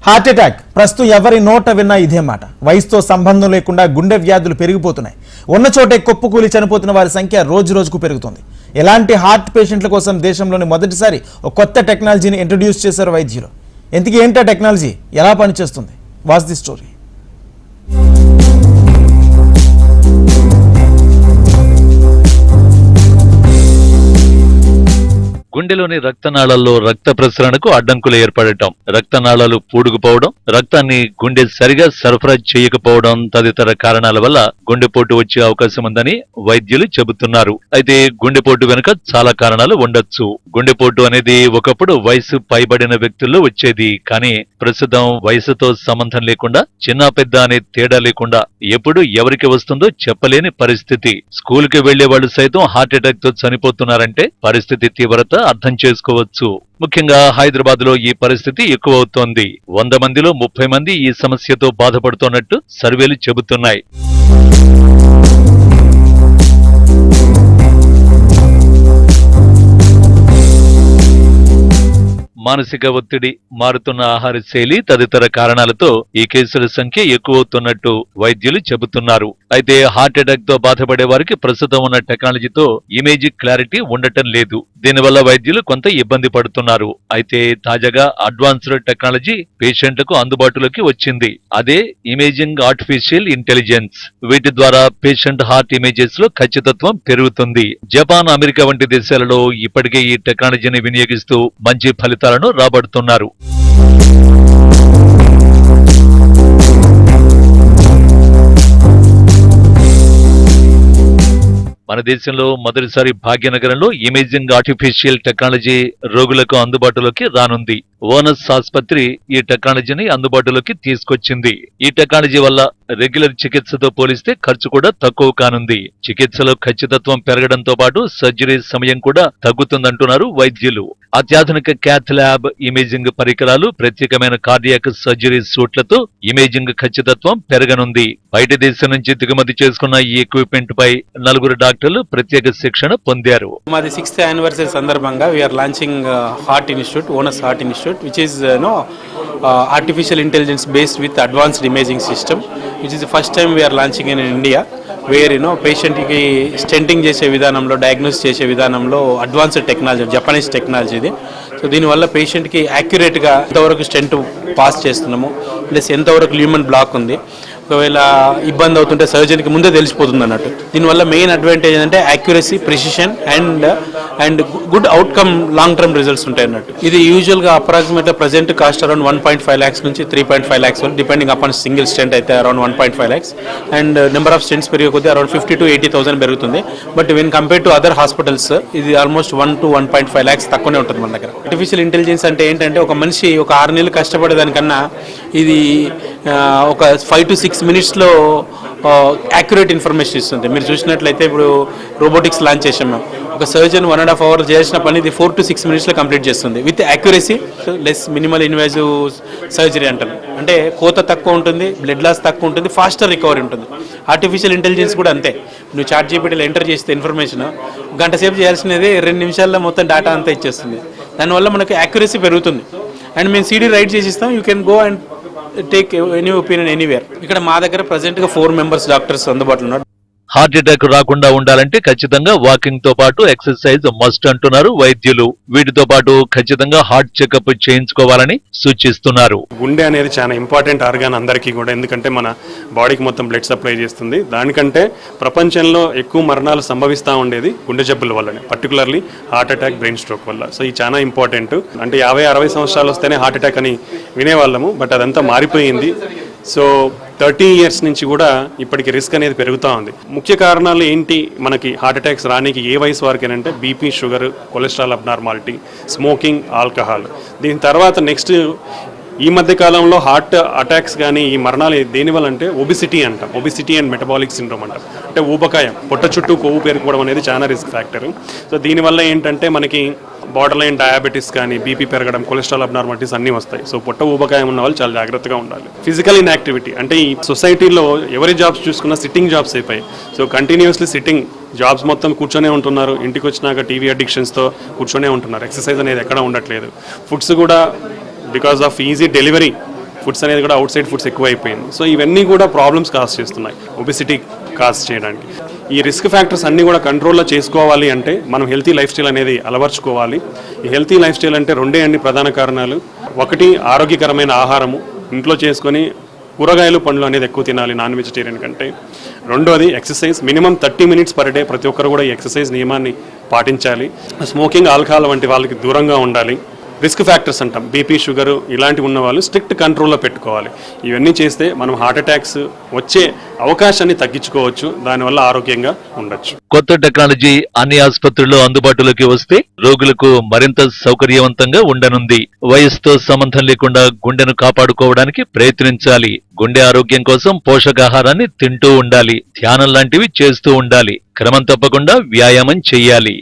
Heart attack ప్రస్తుతం ఎవరి నోట విన్నా ఇదే మాట. వయసుతో సంబంధం లేకుండా గుండె వ్యాధులు పెరిగిపోతున్నాయి. ఉన్న చోటే కుప్పకూలి చనిపోతున్న వారి సంఖ్య రోజు రోజుకు పెరుగుతుంది. ఎలాంటి హార్ట్ పేషెంట్ల కోసం దేశంలోని మొదటిసారి ఒక కొత్త టెక్నాలజీని ఇంట్రడ్యూస్ చేశారు వైద్యులు. ఎందుకు ఏంటా టెక్నాలజీ, ఎలా పనిచేస్తుంది? Watch the story. గుండెలోని రక్తనాళాల్లో రక్త ప్రసరణకు అడ్డంకులు ఏర్పడటం, రక్తనాళాలు పూడుకుపోవడం, రక్తాన్ని గుండె సరిగా సరఫరా చేయకపోవడం తదితర కారణాల వల్ల గుండెపోటు వచ్చే అవకాశం ఉందని వైద్యులు చెబుతున్నారు. అయితే గుండెపోటు వెనుక చాలా కారణాలు ఉండొచ్చు. గుండెపోటు అనేది ఒకప్పుడు వయసు పైబడిన వ్యక్తుల్లో వచ్చేది. కానీ ప్రస్తుతం వయసుతో సంబంధం లేకుండా, చిన్న పెద్ద అనే తేడా లేకుండా ఎప్పుడు ఎవరికి వస్తుందో చెప్పలేని పరిస్థితి. స్కూల్ కి వెళ్లే వాళ్ళు సైతం హార్ట్ అటాక్ తో చనిపోతున్నారంటే పరిస్థితి తీవ్రత అర్థం చేసుకోవచ్చు. ముఖ్యంగా హైదరాబాద్ లో ఈ పరిస్థితి ఎక్కువవుతోంది. 100 మందిలో 30 మంది ఈ సమస్యతో బాధపడుతున్నట్టు సర్వేలు చెబుతున్నాయి. మానసిక ఒత్తిడి, మారుతున్న ఆహార శైలి తదితర కారణాలతో ఈ కేసుల సంఖ్య ఎక్కువవుతున్నట్టు వైద్యులు చెబుతున్నారు. అయితే హార్ట్ అటాక్ తో బాధపడే వారికి ప్రస్తుతం ఉన్న టెక్నాలజీతో ఇమేజ్ క్లారిటీ ఉండటం లేదు. దీనివల్ల వైద్యులు కొంత ఇబ్బంది పడుతున్నారు. అయితే తాజాగా అడ్వాన్స్డ్ టెక్నాలజీ పేషెంట్లకు అందుబాటులోకి వచ్చింది. అదే ఇమేజింగ్ ఆర్టిఫిషియల్ ఇంటెలిజెన్స్. వీటి ద్వారా పేషెంట్ హార్ట్ ఇమేజెస్ లో ఖచ్చితత్వం పెరుగుతుంది. జపాన్, అమెరికా వంటి దేశాలలో ఇప్పటికే ఈ టెక్నాలజీని వినియోగిస్తూ మంచి ఫలితాలను రాబడుతున్నారు. మన దేశంలో మొదటిసారి భాగ్యనగరంలో ఇమేజింగ్ ఆర్టిఫిషియల్ టెక్నాలజీ రోగులకు అందుబాటులోకి రానుంది. ఓనస్ ఆసుపత్రి ఈ టెక్నాలజీని అందుబాటులోకి తీసుకొచ్చింది. ఈ టెక్నాలజీ వల్ల రెగ్యులర్ చికిత్సతో పోలిస్తే ఖర్చు కూడా తక్కువ కానుంది. చికిత్సలో ఖచ్చితత్వం పెరగడంతో పాటు సర్జరీ సమయం కూడా తగ్గుతుందంటున్నారు వైద్యులు. అత్యాధునిక క్యాథ్ ల్యాబ్ ఇమేజింగ్ పరికరాలు, ప్రత్యేకమైన కార్డియాక్ సర్జరీ సూట్లతో ఇమేజింగ్ ఖచ్చితత్వం పెరగనుంది. బయట దేశం నుంచి దిగుమతి చేసుకున్న ఈ ఎక్విప్మెంట్ పై 4 డాక్టర్లు ప్రత్యేక శిక్షణ పొందారు. మాది 6th యానివర్సరీ సందర్భంగా we are launching heart institute, Onus heart institute, which is artificial intelligence based with advanced imaging system, which is the first time we are launching in India, where patient ki stenting chese vidhanamlo, diagnose chese vidhanamlo advanced technology, Japanese technology idi. So దీనివల్ల పేషెంట్కి యాక్యురేట్గా ఎంతవరకు stent pass చేస్తున్నాము, plus ఎంతవరకు lumen black ఉంది, ఒకవేళ ఇబ్బంది అవుతుంటే సర్జన్కి ముందే తెలిసిపోతుంది అన్నట్టు. దీనివల్ల మెయిన్ అడ్వాంటేజ్ ఏంటంటే accuracy, precision and good outcome, long term results ఉంటాయి అన్నట్టు. ఇది యూజువల్గా అప్రాక్సిమేట్గా ప్రజెంట్ కాస్ట్ అరౌండ్ 1.5 lakhs నుంచి 3.5 lakhs వరకు, డిపెండింగ్ అపాన్ సింగిల్ స్టెంట్ అయితే around 1.5 lakhs, and number of stents పెరిగే కొద్దీ అరౌండ్ 50,000 to 80,000 పెరుగుతుంది. But when compare to other hospitals ఇది ఆల్మోస్ట్ 1 to 1.5 lakhs తక్కువనే ఉంటుంది మన దగ్గర. ఆర్టిఫిషియల్ ఇంటెలిజెన్స్ అంటే ఏంటంటే ఒక మనిషి ఒక 6 నెలలు కష్టపడేదానికన్నా ఇది ఒక 5 to 6 minutes యాక్యురేట్ ఇన్ఫర్మేషన్ ఇస్తుంది. మీరు చూసినట్లయితే ఇప్పుడు రోబోటిక్స్ లాంచ్ చేసాం మేము. ఒక సర్జన్ 1.5 hours చేసిన పని ఇది 4 to 6 minutes కంప్లీట్ చేస్తుంది, with accuracy, less minimal invasive surgery అంటారు. అంటే కోత తక్కువ ఉంటుంది, బ్లడ్ లాస్ తక్కువ ఉంటుంది, ఫాస్టర్ రికవరీ ఉంటుంది. ఆర్టిఫిషియల్ ఇంటెలిజెన్స్ కూడా అంతే. నువ్వు చాట్ జీపీటీలో ఎంటర్ చేస్తే ఇన్ఫర్మేషన్ గంట సేపు చేయాల్సినది 2 నిమిషాల్లో మొత్తం డేటా అంతా ఇచ్చేస్తుంది. దానివల్ల మనకు యాక్యురసీ పెరుగుతుంది. అండ్ మేము CD రైట్ చేసి ఇస్తాం, you can go and take any opinion anywhere. ఇక్కడ మా దగ్గర ప్రెసెంట్గా 4 members డాక్టర్స్ అందుబాటులో ఉన్నారు. హార్ట్ అటాక్ రాకుండా ఉండాలంటే ఖచ్చితంగా వాకింగ్ తో పాటు ఎక్సర్సైజ్ మస్ట్ అంటున్నారు వైద్యులు. వీటితో పాటు ఖచ్చితంగా హార్ట్ చెకప్ చేయించుకోవాలని సూచిస్తున్నారు. గుండె అనేది చాలా ఇంపార్టెంట్ ఆర్గాన్ అందరికీ కూడా, ఎందుకంటే మన బాడీకి మొత్తం బ్లడ్ సప్లై చేస్తుంది. దానికంటే ప్రపంచంలో ఎక్కువ మరణాలు సంభవిస్తూ ఉండేది గుండె జబ్బుల వల్లనే, particularly heart attack, brain stroke వల్ల. సో ఇది చాలా ఇంపార్టెంట్. అంటే 50-60 సంవత్సరాలు వస్తేనే హార్ట్ అటాక్ అని వినేవాళ్ళము, బట్ అదంతా మారిపోయింది. సో 30 years నుంచి కూడా ఇప్పటికి రిస్క్ అనేది పెరుగుతూ ఉంది. ముఖ్య కారణాలు ఏంటి మనకి హార్ట్ అటాక్స్ రానికి ఏ వయసు వారికేనంటే BP, sugar, cholesterol abnormality, smoking, alcohol. దీని తర్వాత నెక్స్ట్ ఈ మధ్య కాలంలో హార్ట్ అటాక్స్ కానీ ఈ మరణాలు దేనివల్ల అంటే ఒబిసిటీ అంటాం. ఒబిసిటీ అండ్ మెటబాలిక్ సిండ్రోమ్ అంటాం. అంటే ఊబకాయం, పొట్ట చుట్టూ కొవ్వు పేరుకోవడం అనేది చాలా రిస్క్ ఫ్యాక్టర్. సో దీనివల్ల ఏంటంటే మనకి బార్డర్ లైన్ డయాబెటీస్ కానీ, బీపీ పెరగడం, కొలెస్ట్రాల్ అబ్నార్మాలిటీస్ అన్నీ వస్తాయి. సో పొట్ట ఊబకాయం ఉన్న వాళ్ళు చాలా జాగ్రత్తగా ఉండాలి. ఫిజికల్ ఇన్యాక్టివిటీ అంటే ఈ సొసైటీలో ఎవరి జాబ్స్ చూసుకున్నా సిట్టింగ్ జాబ్స్ అయిపోయి. సో కంటిన్యూస్లీ సిట్టింగ్ జాబ్స్, మొత్తం కూర్చొనే ఉంటున్నారు. ఇంటికి వచ్చినాక టీవీ అడిక్షన్స్తో కూర్చొనే ఉంటున్నారు. ఎక్సర్సైజ్ అనేది ఎక్కడ ఉండట్లేదు. ఫుడ్స్ కూడా because off easy delivery foods అనేది కూడా అవుట్ సైడ్ ఫుడ్స్ ఎక్కువ అయిపోయింది. సో ఇవన్నీ కూడా ప్రాబ్లమ్స్ కాజ్ చేస్తున్నాయి, ఒబెసిటీ కాజ్ చేయడానికి. ఈ రిస్క్ ఫ్యాక్టర్స్ అన్నీ కూడా కంట్రోల్లో చేసుకోవాలి అంటే మనం హెల్తీ లైఫ్ స్టైల్ అనేది అలవర్చుకోవాలి. ఈ హెల్తీ లైఫ్ స్టైల్ అంటే రెండే అండి ప్రధాన కారణాలు. ఒకటి ఆరోగ్యకరమైన ఆహారము ఇంట్లో చేసుకొని కూరగాయలు పండ్లు అనేది ఎక్కువ తినాలి నాన్ వెజిటేరియన్ కంటే. రెండోది exercise, minimum 30 minutes per day ప్రతి ఒక్కరు కూడా ఈ ఎక్సర్సైజ్ నియమాన్ని పాటించాలి. స్మోకింగ్, ఆల్కహాల్ వంటి వాళ్ళకి దూరంగా ఉండాలి. రిస్క్ ఫ్యాక్టర్స్ అంటాం, బీపీ, షుగర్ ఇలాంటి ఉన్న వాళ్ళు స్ట్రిక్ట్ కంట్రోల్లో పెట్టుకోవాలి. ఇవన్నీ చేస్తే మనం హార్ట్ అటాక్స్ వచ్చే అవకాశాన్ని తగ్గించుకోవచ్చు, దానివల్ల ఆరోగ్యంగా ఉండొచ్చు. కొత్త టెక్నాలజీ అన్ని ఆసుపత్రుల్లో అందుబాటులోకి వస్తే రోగులకు మరింత సౌకర్యవంతంగా ఉండనుంది. వయసుతో సంబంధం లేకుండా గుండెను కాపాడుకోవడానికి ప్రయత్నించాలి. గుండె ఆరోగ్యం కోసం పోషకాహారాన్ని తింటూ ఉండాలి. ధ్యానం లాంటివి చేస్తూ ఉండాలి. క్రమం తప్పకుండా వ్యాయామం చెయ్యాలి.